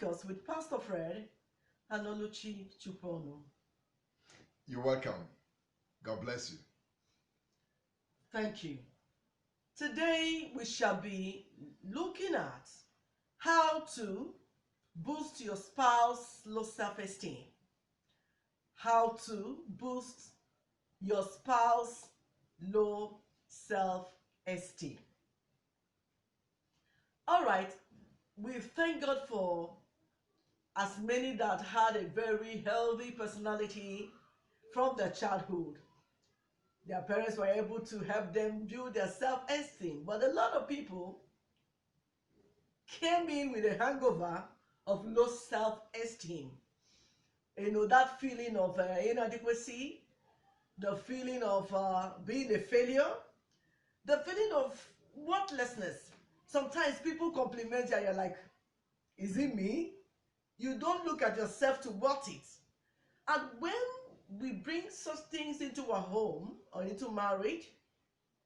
Discourse with Pastor Fred and Oluchi Chukwuonu. You're welcome. God bless you. Thank you. Today we shall be looking at how to boost your spouse's low self-esteem. How to boost your spouse's low self-esteem. All right, we thank God for as many that had a very healthy personality from their childhood. Their parents were able to help them build their self-esteem, but a lot of people came in with a hangover of low self-esteem. You know, that feeling of inadequacy, the feeling of being a failure, the feeling of worthlessness. Sometimes people compliment you and you're like, is it me? You don't look at yourself to worth it. And when we bring such things into our home or into marriage,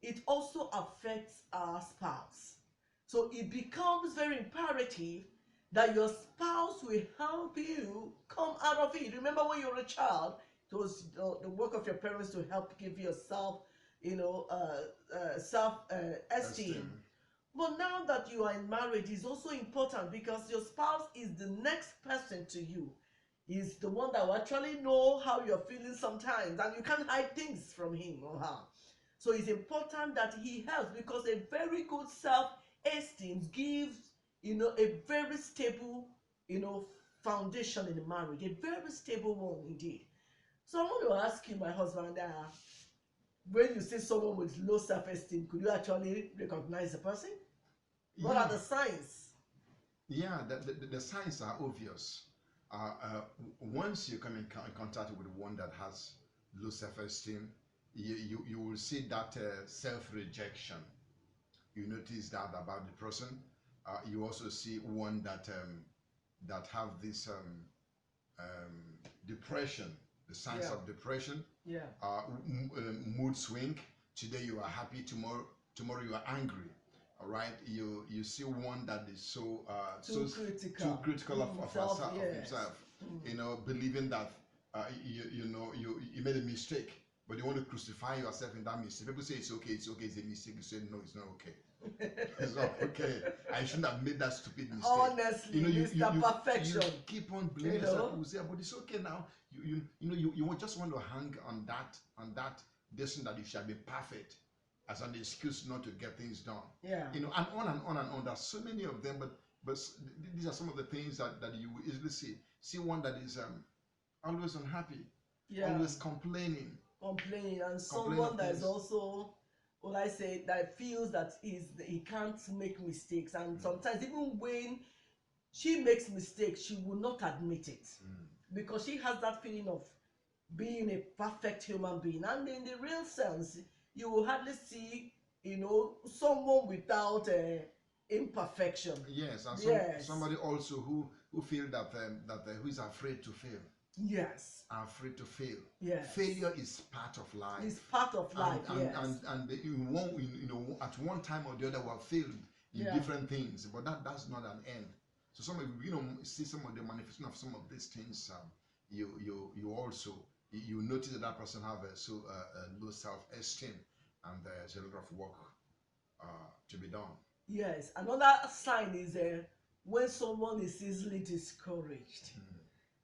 it also affects our spouse. So it becomes very imperative that your spouse will help you come out of it. Remember when you were a child, it was the work of your parents to help give yourself, self-esteem. But now that you are in marriage, it's also important because your spouse is the next person to you. He's the one that will actually know how you're feeling sometimes, and you can't hide things from him or her. So it's important that he helps, because a very good self-esteem gives, a very stable, foundation in the marriage, a very stable one indeed. So I want to ask you, my husband, when you see someone with low self-esteem, could you actually recognize the person? What are the signs? Yeah, the signs are obvious. Once you come in contact with one that has low self-esteem, you will see that self-rejection. You notice that about the person. You also see one that have this depression, the signs of depression. Yeah. Mood swing. Today you are happy, tomorrow you are angry. All right, you see one that is so critical of himself. Believing that you made a mistake, but you want to crucify yourself in that mistake. People say it's okay, it's a mistake. You say no, it's not okay. It's not okay. I shouldn't have made that stupid mistake. Honestly, Mr. Perfection. You keep on blaming yourself. People say, but it's okay now. You just want to hang on that destination that you shall be perfect as an excuse not to get things done. Yeah. And on and on and on. There's so many of them, but these are some of the things that you will easily see. See one that is always unhappy, always complaining, and someone that is also, that feels that he can't make mistakes, and sometimes even when she makes mistakes, she will not admit it because she has that feeling of being a perfect human being, and in the real sense, you will hardly see, someone without imperfection. Yes, and somebody also who feel that who is afraid to fail. Yes. Afraid to fail. Yes. Failure is part of life. It's part of life. And at one time or the other we have failed in different things, but that's not an end. So some of see some of the manifestation of some of these things. You also notice that person have a low self-esteem, and there's a lot of work to be done. Yes, another sign is when someone is easily discouraged.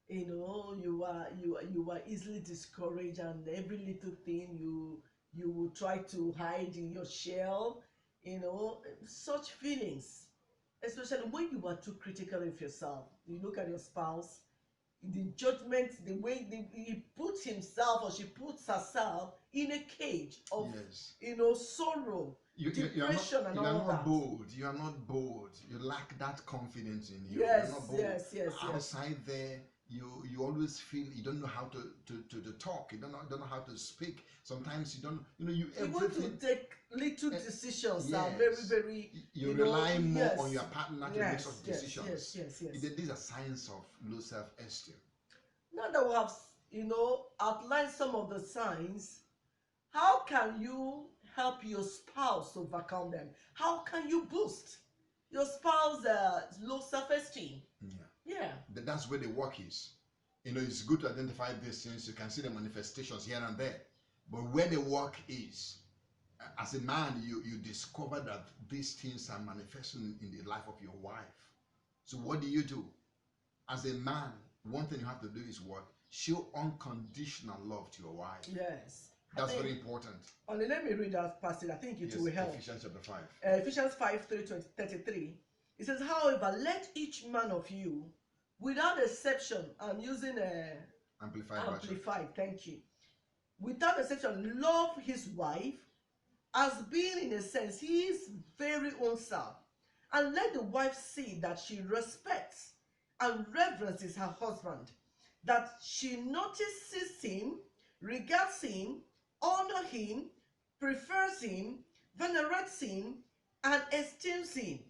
You are easily discouraged, and every little thing you will try to hide in your shell. Such feelings, especially when you are too critical of yourself. You look at your spouse, the judgment, the way he puts himself or she puts herself in a cage of sorrow, depression, and all that. You are not bold. You lack that confidence in you. Yes, you're not bold. Yes. Outside there, you always feel you don't know how to talk. You don't know how to speak. Sometimes you don't. You want to take little decisions. Are very. You rely more on your partner to make such decisions. Yes. These are signs of low self-esteem. Now that we have outlined some of the signs, how can you help your spouse overcome them? How can you boost your spouse's low self-esteem? Yeah. that's where the work is. You know, it's good to identify these things. You can see the manifestations here and there. But where the work is, as a man, you discover that these things are manifesting in the life of your wife. So what do? As a man, one thing you have to do is what? Show unconditional love to your wife. Yes. That's very important. Only let me read that passage. I think it will help. Ephesians chapter 5. Ephesians 5:33. It says, however, let each man of you, without exception, I'm using a amplified, thank you. Without exception, love his wife as being, in a sense, his very own self. And let the wife see that she respects and reverences her husband, that she notices him, regards him, honors him, prefers him, venerates him, and esteems him,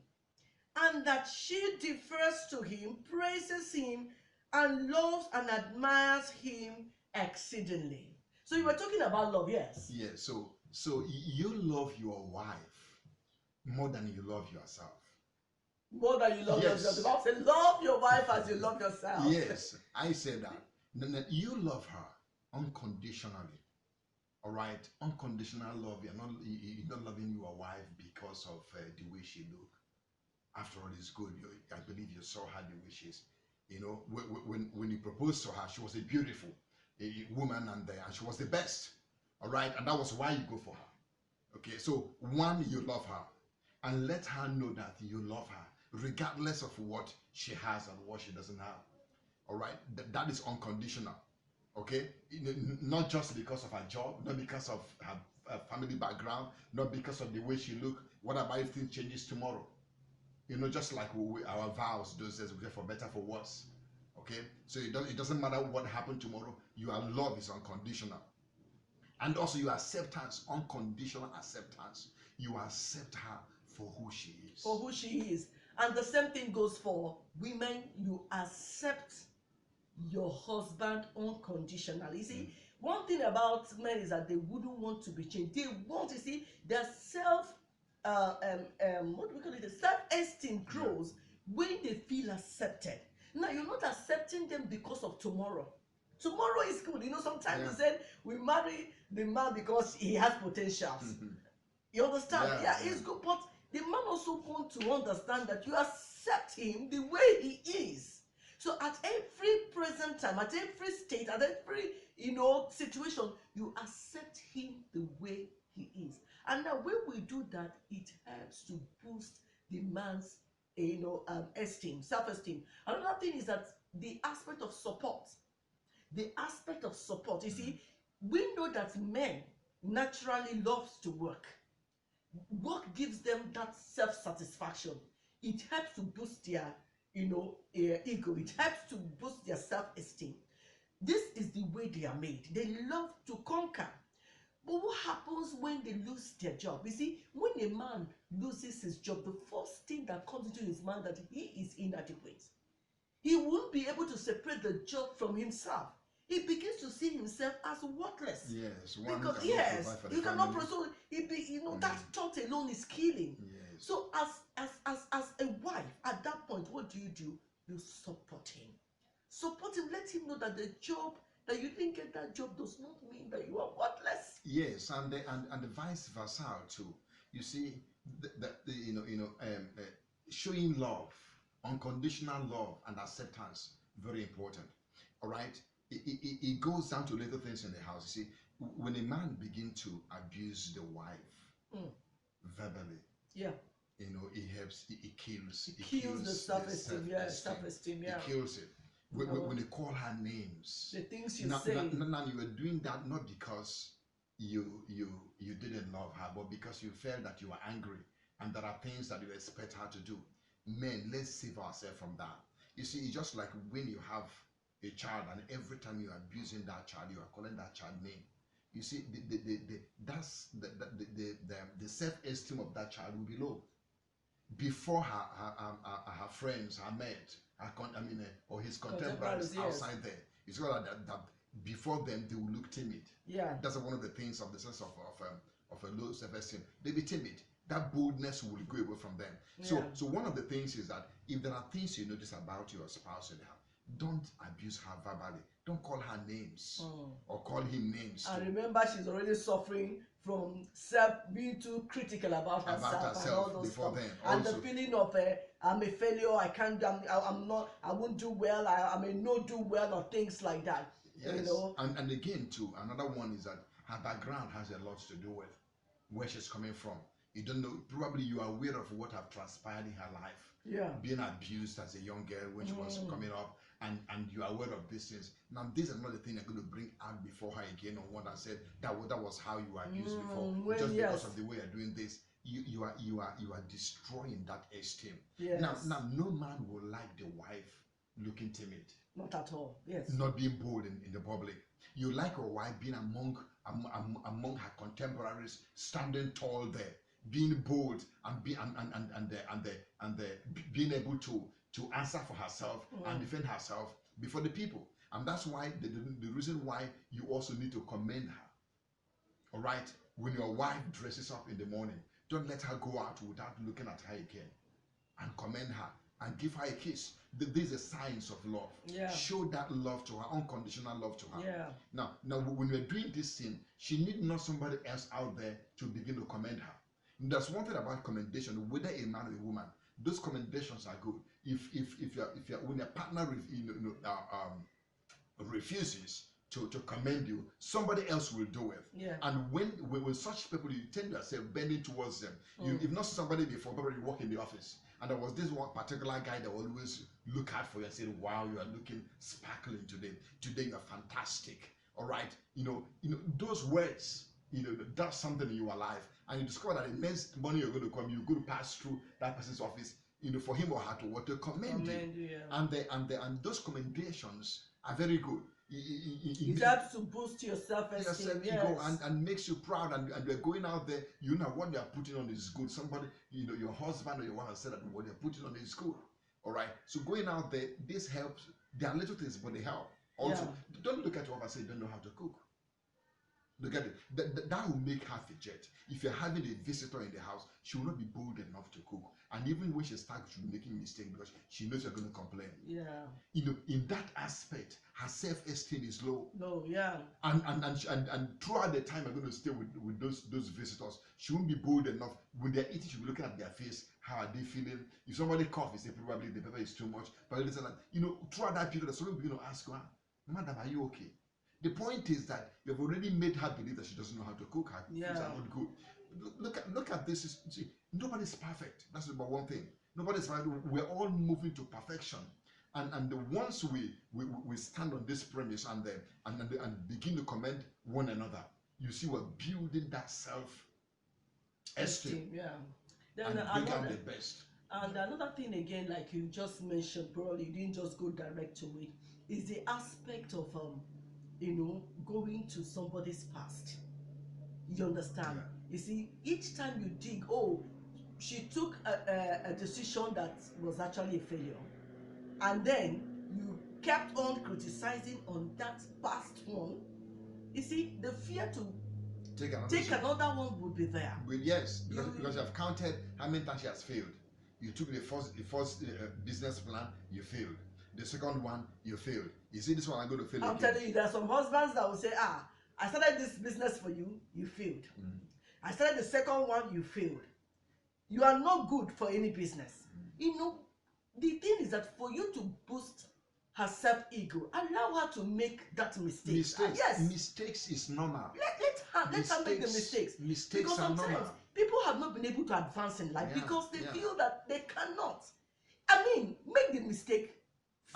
and that she defers to him, praises him, and loves and admires him exceedingly. So you were talking about love, yes? Yes. So you love your wife more than you love yourself. More than you love yourself. The Bible says, love your wife as you love yourself. Yes, I said that. You love her unconditionally. All right, unconditional love. You're not loving your wife because of the way she look. After all, it's good. I believe you saw her the way she is. You know, when you proposed to her, she was a beautiful woman, and she was the best. All right, and that was why you go for her. Okay, so one, you love her, and let her know that you love her, regardless of what she has and what she doesn't have. All right, that is unconditional. Okay, not just because of her job, not because of her family background, not because of the way she look. What about if things changes tomorrow? You know, just like our vows, those says we get for better, for worse. Okay, so it doesn't matter what happened tomorrow. Your love is unconditional, and also your acceptance, unconditional acceptance. You accept her for who she is. For who she is, and the same thing goes for women. You accept your husband unconditionally. You see, one thing about men is that they wouldn't want to be changed. They want, you see, their what do we call it? Self-esteem grows when they feel accepted. Now, you're not accepting them because of tomorrow. Tomorrow is good. You know, sometimes we said we marry the man because he has potentials. You understand? Yeah, it's good. But the man also wants to understand that you accept him the way he is. So at every present time, at every state, at every situation, you accept him the way he is. And now when we do that, it helps to boost the man's esteem, self-esteem. Another thing is that the aspect of support. The aspect of support. You see, we know that men naturally loves to work. Work gives them that self-satisfaction. It helps to boost their ego. It helps to boost their self-esteem. This is the way they are made. They love to conquer. But what happens when they lose their job? You see, when a man loses his job, the first thing that comes into his mind that he is inadequate. He won't be able to separate the job from himself. He begins to see himself as worthless. Yes, because you cannot pursue. That thought alone is killing. Yes. So as a wife, at that point, what do? You support him. Support him. Let him know that the job that you didn't get, that job does not mean that you are worthless. Yes, and the vice versa too. You see, showing love, unconditional love and acceptance, very important. All right. It goes down to little things in the house. You see, when a man begins to abuse the wife verbally, it helps. It kills. It kills the self-esteem. Self-esteem. It kills it. When you call her names, the things you say. Now you were doing that not because you didn't love her, but because you felt that you were angry, and there are things that you expect her to do. Men, let's save ourselves from that. You see, it's just like when you have a child, and every time you're abusing that child, you are calling that child name. You see, the self-esteem of that child will be low. Before her friends, her mates, or his contemporaries outside there, it's got that before them they will look timid. Yeah, that's one of the things of the sense of a low self-esteem. They be timid. That boldness will go away from them. So one of the things is that if there are things you notice about your spouse in the house, don't abuse her verbally. Don't call her names or call him names. And remember, she's already suffering from being too critical about herself and all those stuff. And the feeling of I'm a failure, I can't, I'm not, I won't do well, I may not do well, or things like that. Yes. You know? And again, too, another one is that her background has a lot to do with where she's coming from. You don't know, probably you are aware of what have transpired in her life. Yeah. Being abused as a young girl when she was coming up, and you are aware of these things. Now, these are not the thing I'm going to bring out before her again on what I said. That was how you were abused before. Just because of the way you're doing this, you are destroying that esteem. Yes. Now, no man will like the wife looking timid. Not at all. Yes. Not being bold in the public. You like your wife being among her contemporaries, standing tall there, being bold and being able to answer for herself and defend herself before the people. And that's why the reason why you also need to commend her. All right, when your wife dresses up in the morning, don't let her go out without looking at her again, and commend her and give her a kiss. These are signs of love. Yeah. Show that love to her, unconditional love to her. Yeah. Now when you're doing this thing, she need not somebody else out there to begin to commend her. There's one thing about commendation, whether a man or a woman, those commendations are good. If you're when a partner refuses to commend you, somebody else will do it. Yeah. And when such people, you tend yourself bending towards them. You've not seen somebody before, probably you work in the office, and there was this one particular guy that always look out for you and say, "Wow, you are looking sparkling today. Today you are fantastic." All right, you know those words. That's something in your life, and you discover that the next morning you're going to come, you're going to pass through that person's office, for him or her to commend you. Yeah. And those commendations are very good. It helps to boost your self-esteem, and makes you proud, and you're going out there, you know what you're putting on is good. Somebody, your husband or your wife has said that what you're putting on is good. All right, so going out there, this helps. There are little things, but they help. Also, don't look at your wife and say you don't know how to cook. Look at it. That will make her fidget. If you're having a visitor in the house, she will not be bold enough to cook. And even when she starts, she'll be making mistakes because she knows you're going to complain. Yeah. In that aspect, her self-esteem is low. No, yeah. And throughout the time you're going to stay with those visitors, she won't be bold enough. When they're eating, she'll be looking at their face. How are they feeling? If somebody coughs, they say probably the pepper is too much. But listen, throughout that period, somebody will ask her, "Madam, are you okay?" The point is that you've already made her believe that she doesn't know how to cook. Her foods are not good. Look at this. See, nobody's perfect. That's number one thing. Nobody's perfect. We're all moving to perfection. And once we stand on this premise and begin to commend one another, you see we're building that self-esteem. Yeah. Then and become the best. And another thing again, like you just mentioned, probably you didn't just go direct to it, is the aspect of going to somebody's past. You understand? Yeah. You see, each time you dig, she took a decision that was actually a failure, and then you kept on criticizing on that past one. You see, the fear to take another one would be there. Well, yes, because you have counted how many times she has failed. You took the first business plan, you failed. The second one, you failed. You see, this one I'm going to fail again. I'm telling you, there are some husbands that will say, I started this business for you, you failed. I started the second one, you failed. You are not good for any business. The thing is that for you to boost her self-ego, allow her to make that mistake. Mistakes is normal. Let her make the mistakes. Mistakes because are normal. People have not been able to advance in life because they feel that they cannot. I mean, make the mistake,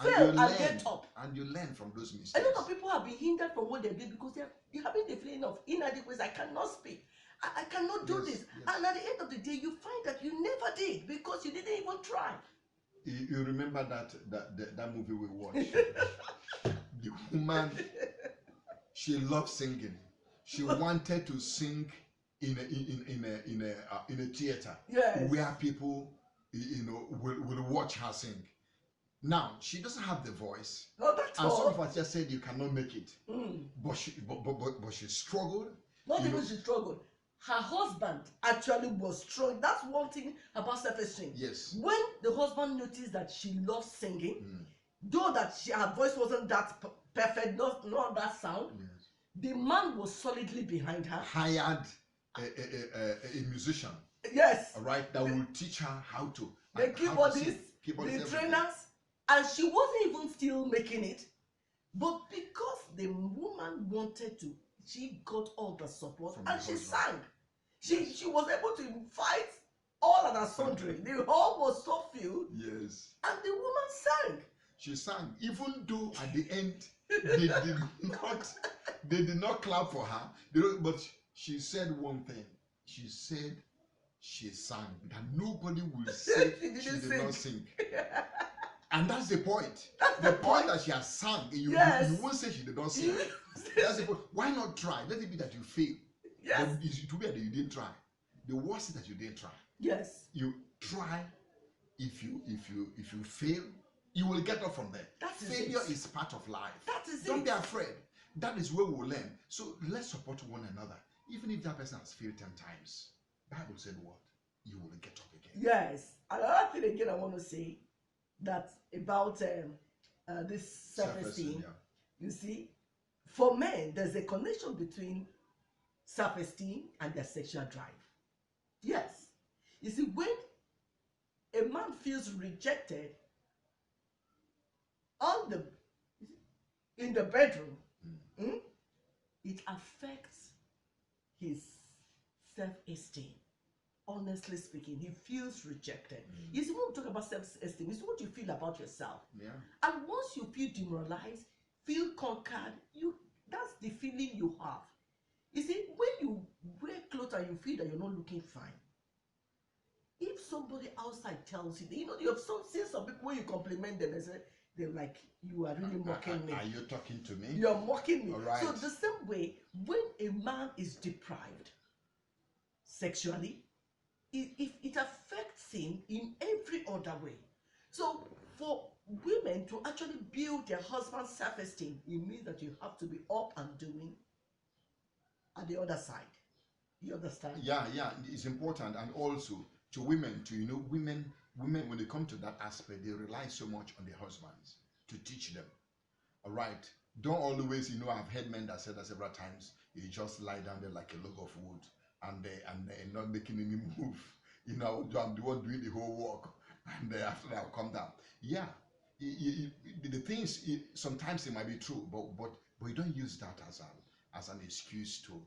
fail and get up. And you learn from those mistakes. A lot of people have been hindered from what they did because they're having the feeling of inadequacy. I cannot speak. I cannot do this. Yes. And at the end of the day, you find that you never did because you didn't even try. You remember that movie we watched? The woman, she loved singing. She wanted to sing in a theater where people will watch her sing. Now she doesn't have the voice, and some of us just said you cannot make it. But she struggled. Not even she struggled. Her husband actually was strong. That's one thing about self-esteem. Yes. When the husband noticed that she loves singing, though that her voice wasn't that perfect, not that sound, Yes. the man was solidly behind her. Hired a musician. Yes. All right, that will teach her how to. The keyboardists, the trainers, and she wasn't even still making it. But because the woman wanted to, she got all the support and she sang. She was able to fight all and sundry. The hall was so filled. Yes. And the woman sang. She sang, even though at the end they did not clap for her. But she said one thing. She said she sang, that nobody will say she did not sing. And that's the point. The point that she has sung, you won't say she did not sing. That's the point. Why not try? Let it be that you fail. Yes. It will be that you didn't try. The worst is that you didn't try. Yes. You try. If you fail, you will get up from there. Failure is part of life. Don't be afraid. That is where we will learn. So let's support one another. Even if that person has failed 10 times, the Bible said what? You will get up again. Yes. Another thing again I want to say that about this self-esteem. You see, for men, there's a connection between self-esteem and their sexual drive. Yes. You see, when a man feels rejected in the bedroom, it affects his self-esteem. Honestly speaking, he feels rejected. You see, when we talk about self-esteem, it's what you feel about yourself. Yeah. And once you feel demoralized, feel conquered, that's the feeling you have. You see, when you wear clothes and you feel that you're not looking fine, if somebody outside tells you, you have seen some people when you compliment them, they're like, you are really mocking me. Are you talking to me? You're mocking me. All right. So the same way, when a man is deprived sexually, it affects him in every other way. So for women to actually build their husband's self-esteem, it means that you have to be up and doing at the other side. You understand? Yeah, it's important. And also to women, women when they come to that aspect, they rely so much on their husbands to teach them. All right, don't always, I've heard men that said that several times, you just lie down there like a log of wood and they're not making any move. I'm the one doing the whole work, and after that I'll come down. Yeah, the things sometimes it might be true, but you don't use that as an excuse to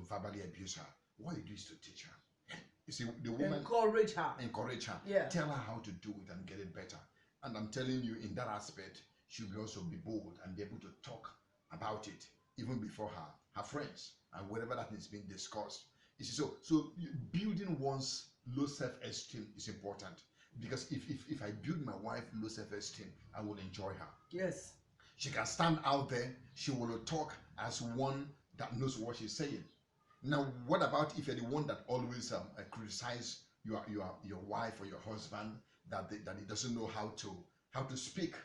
verbally abuse her. What you do is to teach her. You see, the woman encourage her. Yeah. Tell her how to do it and get it better. And I'm telling you, in that aspect, she'll also be bold and be able to talk about it even before her friends and whatever that is being discussed. You see, so building one's low self-esteem is important, because if I build my wife low self-esteem, I will enjoy her. Yes. She can stand out there. She will talk as one that knows what she's saying. Now, what about if you're the one that always criticize your wife or your husband that he doesn't know how to speak?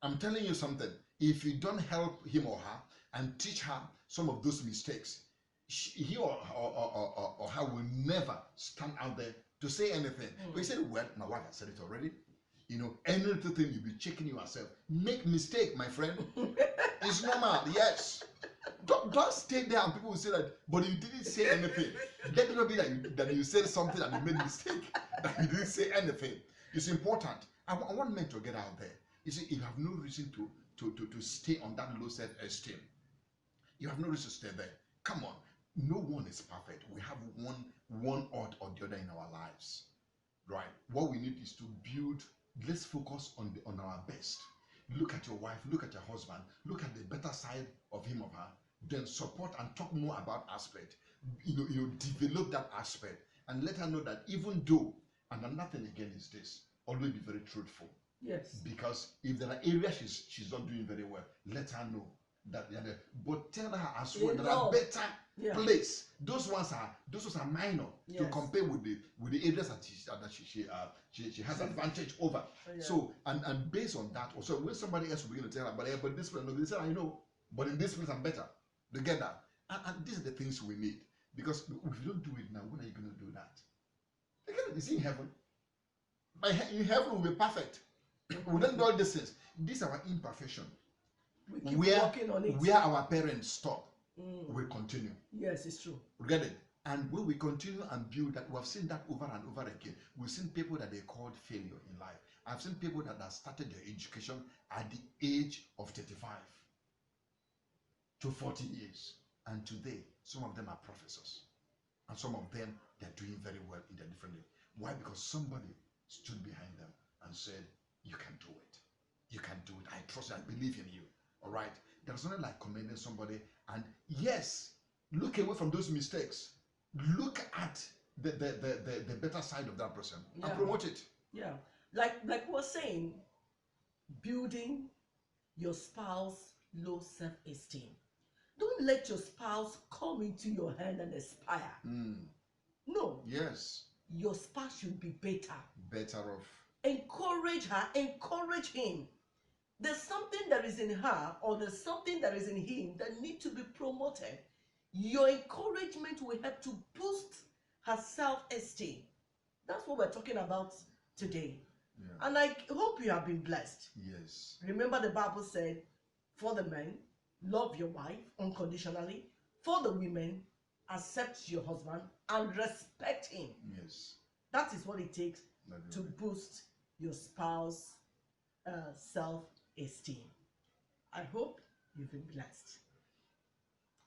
I'm telling you something. If you don't help him or her and teach her some of those mistakes, he or her will never stand out there to say anything. But you said, well, my wife has said it already. Any little thing you'll be checking yourself. Make mistake, my friend. It's normal, yes. Don't stay there and people will say that, but you didn't say anything. Let it not be that you said something and you made a mistake, that you didn't say anything. It's important. I want men to get out there. You see, you have no reason to stay on that low self-esteem. You have no reason to stay there. Come on. No one is perfect. We have one odd or the other in our lives. Right? What we need is to build. Let's focus on our best. Look at your wife, look at your husband, look at the better side of him or her, then support and talk more about aspect. Develop that aspect and let her know that even though, and nothing again is this, always be very truthful. Yes. Because if there are areas she's not doing very well, let her know that they are there. But tell her as well there are better place. Those ones are minor to compare with the areas that she has advantage over. So and based on that, also when somebody else will begin to tell her, but this place, they say, I know, but in this place I'm better. They get that. And these are the things we need. Because if you don't do it now, when are you going to do that? Again, you see in heaven. In heaven will be perfect. We don't do all these things. These are our imperfection. We keep working on it. Where our parents stop, we continue. Yes, it's true. Get it? And when we continue and build that, we have seen that over and over again. We've seen people that they called failure in life. I've seen people that have started their education at the age of 35 to 40 years. And today, some of them are professors. And some of them, they're doing very well in their different way. Why? Because somebody stood behind them and said, you can do it. You can do it. I trust you. I believe in you. All right? There's nothing like commending somebody. And yes, look away from those mistakes. Look at the better side of that person and promote it. Yeah. Like we're saying, building your spouse low self-esteem. Don't let your spouse come into your hand and aspire. No. Yes. Your spouse should be better. Better off. Encourage her, encourage him. There's something that is in her or there's something that is in him that need to be promoted. Your encouragement will help to boost her self-esteem. That's what we're talking about today. Yeah. And I hope you have been blessed. Yes. Remember the Bible said, for the men, love your wife unconditionally. For the women, accept your husband and respect him. Yes. That is what it takes to boost your spouse self-esteem. I hope you've been blessed.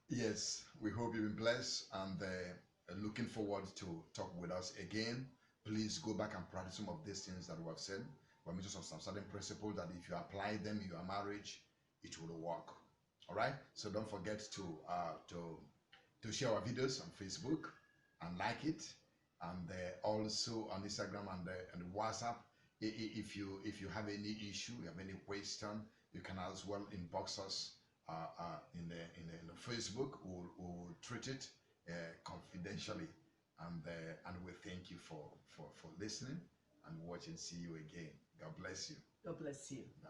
Yes, we hope you've been blessed and looking forward to talk with us again. Please go back and practice some of these things that we have said. We're making some certain principles that if you apply them in your marriage, it will work. All right. So don't forget to share our videos on Facebook and like it, and also on Instagram and WhatsApp. If you have any issue, you have any question, you can as well inbox us in the Facebook. We'll treat it confidentially, and we thank you for listening and watching. See you again. God bless you. God bless you. Bye.